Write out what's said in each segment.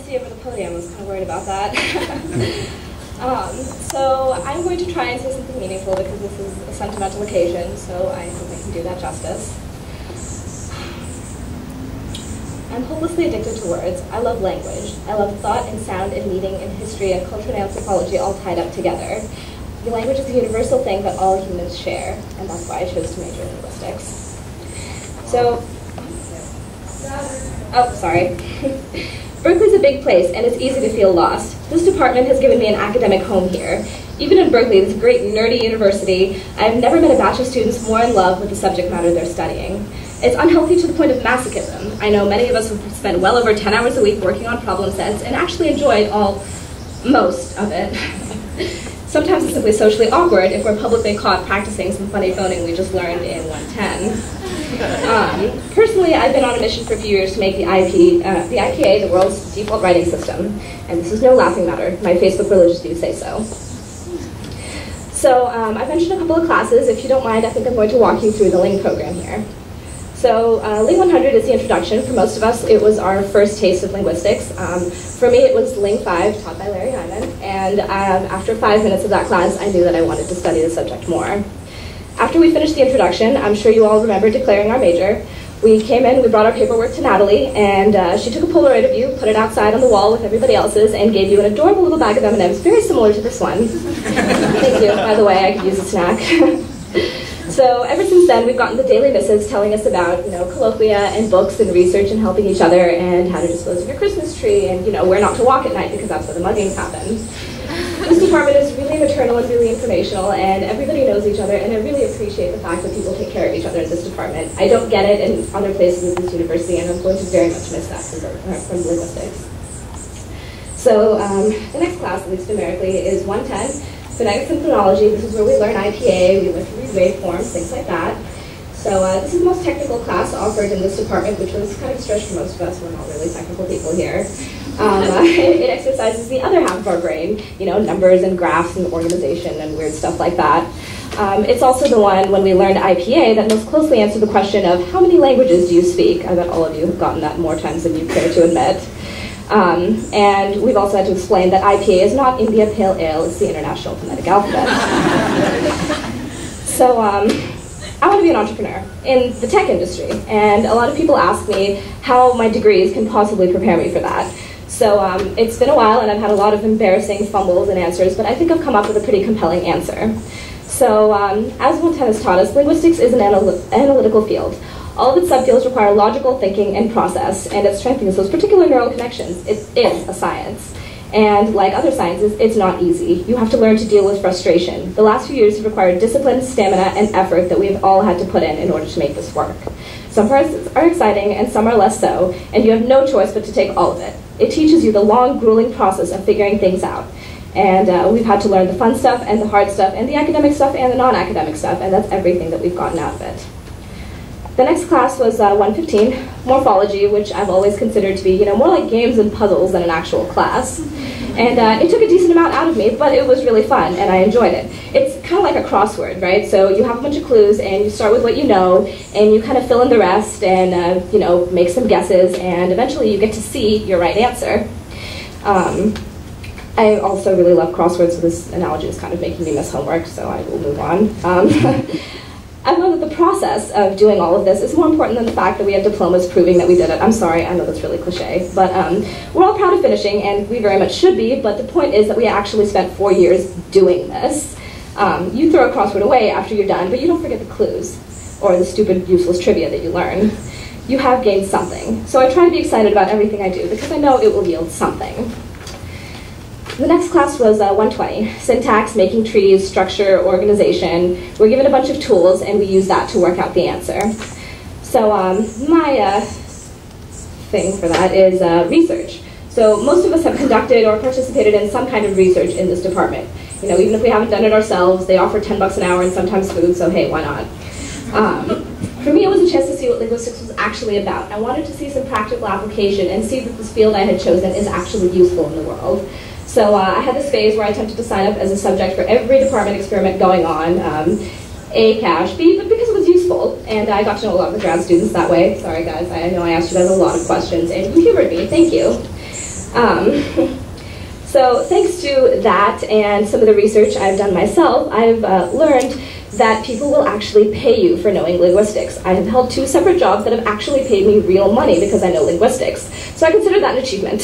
see over the podium. I was kind of worried about that. So I'm going to try and say something meaningful because this is a sentimental occasion, so I hope I can do that justice. I'm hopelessly addicted to words. I love language. I love thought and sound and meaning and history and culture and anthropology all tied up together. The language is a universal thing that all humans share, and that's why I chose to major in linguistics. So, oh, sorry. Berkeley's a big place, and it's easy to feel lost. This department has given me an academic home here. Even in Berkeley, this great nerdy university, I've never met a batch of students more in love with the subject matter they're studying. It's unhealthy to the point of masochism. I know many of us have spent well over 10 hours a week working on problem sets and actually enjoyed most of it. Sometimes it's simply socially awkward if we're publicly caught practicing some funny phoning we just learned in 110. Personally, I've been on a mission for a few years to make the IPA the world's default writing system. And this is no laughing matter. My Facebook religious views say so. So I mentioned a couple of classes. If you don't mind, I think I'm going to walk you through the Ling program here. So Ling 100 is the introduction. For most of us, it was our first taste of linguistics. For me, it was Ling 5, taught by Larry Hyman. And after 5 minutes of that class, I knew that I wanted to study the subject more. After we finished the introduction, I'm sure you all remember declaring our major. We came in, we brought our paperwork to Natalie, and she took a Polaroid of you, put it outside on the wall with everybody else's, and gave you an adorable little bag of M&Ms, very similar to this one. Thank you, by the way, I could use a snack. So ever since then, we've gotten the daily missives telling us about, colloquia and books and research and helping each other and how to dispose of your Christmas tree and, where not to walk at night because that's where the muggings happen. This department is really maternal and really informational, and everybody knows each other, and I really appreciate the fact that people take care of each other in this department. I don't get it in other places in this university, and I'm going to very much miss that from linguistics. So the next class, at least numerically, is 110. Phonetics and phonology. This is where we learn IPA, we learn to read waveforms, things like that. So this is the most technical class offered in this department, which was kind of a stretch for most of us. We're not really technical people here. It exercises the other half of our brain, numbers and graphs and organization and weird stuff like that. It's also the one, when we learned IPA, that most closely answered the question of how many languages do you speak? I bet all of you have gotten that more times than you care to admit. And we've also had to explain that IPA is not India Pale Ale, it's the International Phonetic Alphabet. So I want to be an entrepreneur in the tech industry, and a lot of people ask me how my degrees can possibly prepare me for that. So it's been a while, and I've had a lot of embarrassing fumbles and answers, but I think I've come up with a pretty compelling answer. So as 110 has taught us, linguistics is an analytical field. All of its subfields require logical thinking and process, and it strengthens those particular neural connections. It is a science. And like other sciences, it's not easy. You have to learn to deal with frustration. The last few years have required discipline, stamina, and effort that we've all had to put in order to make this work. Some parts are exciting, and some are less so, and you have no choice but to take all of it. It teaches you the long, grueling process of figuring things out. And we've had to learn the fun stuff, and the hard stuff, and the academic stuff, and the non-academic stuff, and that's everything that we've gotten out of it. The next class was 115, morphology, which I've always considered to be, more like games and puzzles than an actual class. And it took a decent amount out of me, but it was really fun, and I enjoyed it. It's kind of like a crossword, right? So you have a bunch of clues, and you start with what you know, and you kind of fill in the rest, and make some guesses, and eventually you get to see your right answer. I also really love crosswords, so this analogy is kind of making me miss homework, so I will move on. I love that the process of doing all of this is more important than the fact that we have diplomas proving that we did it. I'm sorry, I know that's really cliche, but we're all proud of finishing, and we very much should be, but the point is that we actually spent 4 years doing this. You throw a crossword away after you're done, but you don't forget the clues, or the stupid, useless trivia that you learn. You have gained something. So I try to be excited about everything I do, because I know it will yield something. The next class was 120, syntax, making trees, structure, organization. We're given a bunch of tools, and we use that to work out the answer. So my thing for that is research. So most of us have conducted or participated in some kind of research in this department. Even if we haven't done it ourselves, they offer 10 bucks an hour and sometimes food, so hey, why not? For me, it was a chance to see what linguistics was actually about. I wanted to see some practical application and see that this field I had chosen is actually useful in the world. So I had this phase where I attempted to sign up as a subject for every department experiment going on, A, cash, B, but because it was useful, and I got to know a lot of the grad students that way. Sorry guys, I know I asked you guys a lot of questions, and you humored me, thank you. So thanks to that and some of the research I've done myself, I've learned that people will actually pay you for knowing linguistics. I have held 2 separate jobs that have actually paid me real money because I know linguistics. So I consider that an achievement.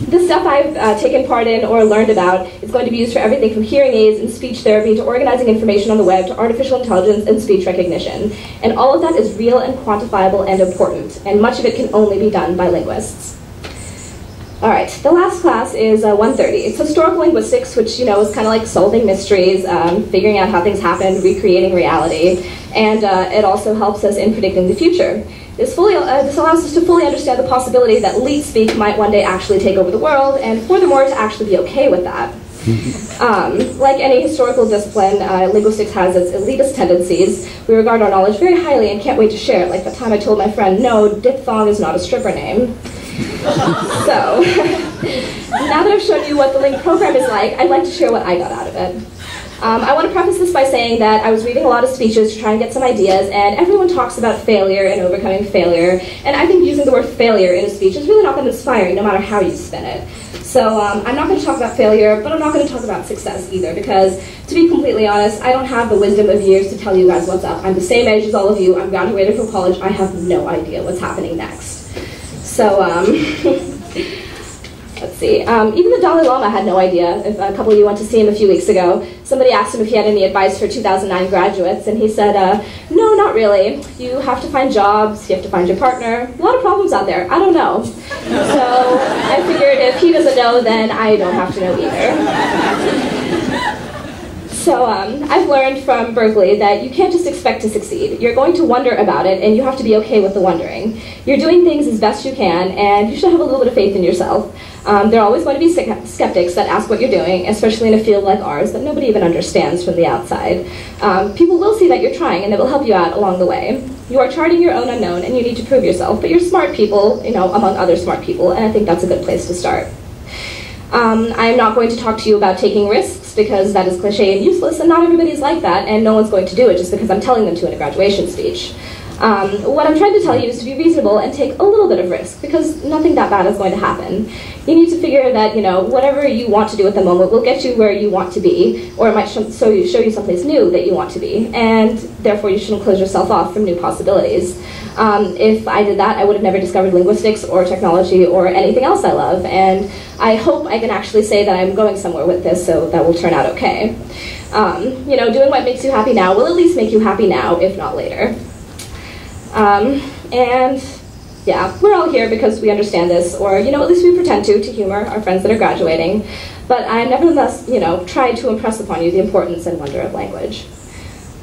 The stuff I've taken part in or learned about is going to be used for everything from hearing aids and speech therapy to organizing information on the web to artificial intelligence and speech recognition. And all of that is real and quantifiable and important, and much of it can only be done by linguists. All right, the last class is 130. It's historical linguistics, which is kind of like solving mysteries, figuring out how things happen, recreating reality, and it also helps us in predicting the future. This allows us to fully understand the possibility that elite speak might one day actually take over the world, and furthermore, to actually be okay with that. Like any historical discipline, linguistics has its elitist tendencies. We regard our knowledge very highly and can't wait to share it, like the time I told my friend, no, diphthong is not a stripper name. So, now that I've shown you what the Ling program is like, I'd like to share what I got out of it. I want to preface this by saying that I was reading a lot of speeches to try and get some ideas, and everyone talks about failure and overcoming failure, and I think using the word failure in a speech is really not that inspiring, no matter how you spin it. So I'm not going to talk about failure, but I'm not going to talk about success either, because to be completely honest, I don't have the wisdom of years to tell you guys what's up. I'm the same age as all of you, I'm graduated from college, I have no idea what's happening next. So, let's see, even the Dalai Lama had no idea. If a couple of you went to see him a few weeks ago, somebody asked him if he had any advice for 2009 graduates, and he said, no, not really. You have to find jobs, you have to find your partner. A lot of problems out there, I don't know. So I figured if he doesn't know, then I don't have to know either. So I've learned from Berkeley that you can't just expect to succeed. You're going to wonder about it, and you have to be okay with the wondering. You're doing things as best you can, and you should have a little bit of faith in yourself. There are always going to be skeptics that ask what you're doing, especially in a field like ours that nobody even understands from the outside. People will see that you're trying, and it will help you out along the way. You are charting your own unknown, and you need to prove yourself, but you're smart people, among other smart people, and I think that's a good place to start. I'm not going to talk to you about taking risks, because that is cliche and useless, and not everybody's like that, and no one's going to do it just because I'm telling them to in a graduation speech. What I'm trying to tell you is to be reasonable and take a little bit of risk, because nothing that bad is going to happen. You need to figure that, whatever you want to do at the moment will get you where you want to be, or it might show you someplace new that you want to be, and therefore you shouldn't close yourself off from new possibilities. If I did that, I would have never discovered linguistics or technology or anything else I love, and I hope I can actually say that I'm going somewhere with this, so that will turn out okay. Doing what makes you happy now will at least make you happy now, if not later. And yeah, we're all here because we understand this, or at least we pretend to humor our friends that are graduating, but I nevertheless, try to impress upon you the importance and wonder of language.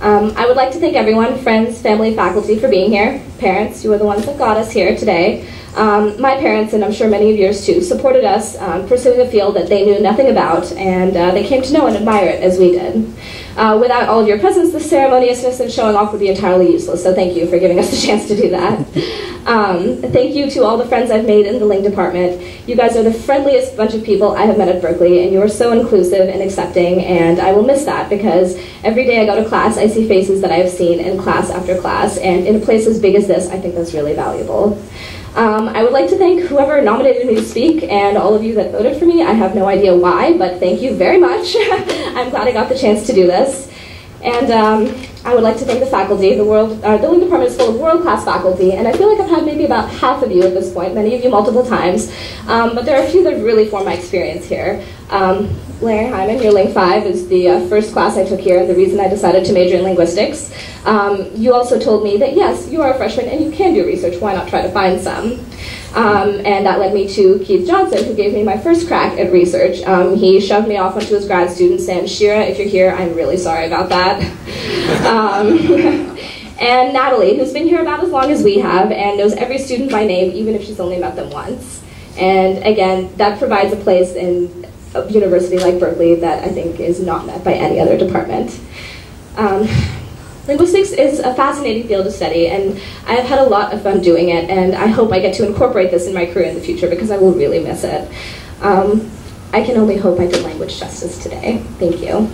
I would like to thank everyone, friends, family, faculty, for being here. Parents, you are the ones that got us here today. My parents, and I'm sure many of yours too, supported us pursuing a field that they knew nothing about, and they came to know and admire it as we did. Without all of your presence, the ceremoniousness and showing off would be entirely useless, so thank you for giving us the chance to do that. Thank you to all the friends I've made in the Ling department. You guys are the friendliest bunch of people I have met at Berkeley, and you are so inclusive and accepting, and I will miss that, because every day I go to class, I see faces that I have seen in class after class, and in a place as big as this, I think that's really valuable. I would like to thank whoever nominated me to speak, and all of you that voted for me. I have no idea why, but thank you very much. I'm glad I got the chance to do this. And I would like to thank the faculty. The Ling department is full of world-class faculty, and I feel like I've had maybe about half of you at this point, many of you multiple times, but there are a few that really formed my experience here. Larry Hyman, your Ling 5, is the first class I took here, and the reason I decided to major in linguistics. You also told me that yes, you are a freshman and you can do research, why not try to find some? And that led me to Keith Johnson, who gave me my first crack at research. He shoved me off onto his grad students, and Shira, if you're here, I'm really sorry about that. And Natalie, who's been here about as long as we have and knows every student by name, even if she's only met them once. And again, that provides a place in a university like Berkeley that I think is not met by any other department. Linguistics is a fascinating field to study, and I've had a lot of fun doing it, and I hope I get to incorporate this in my career in the future, because I will really miss it. I can only hope I did language justice today. Thank you.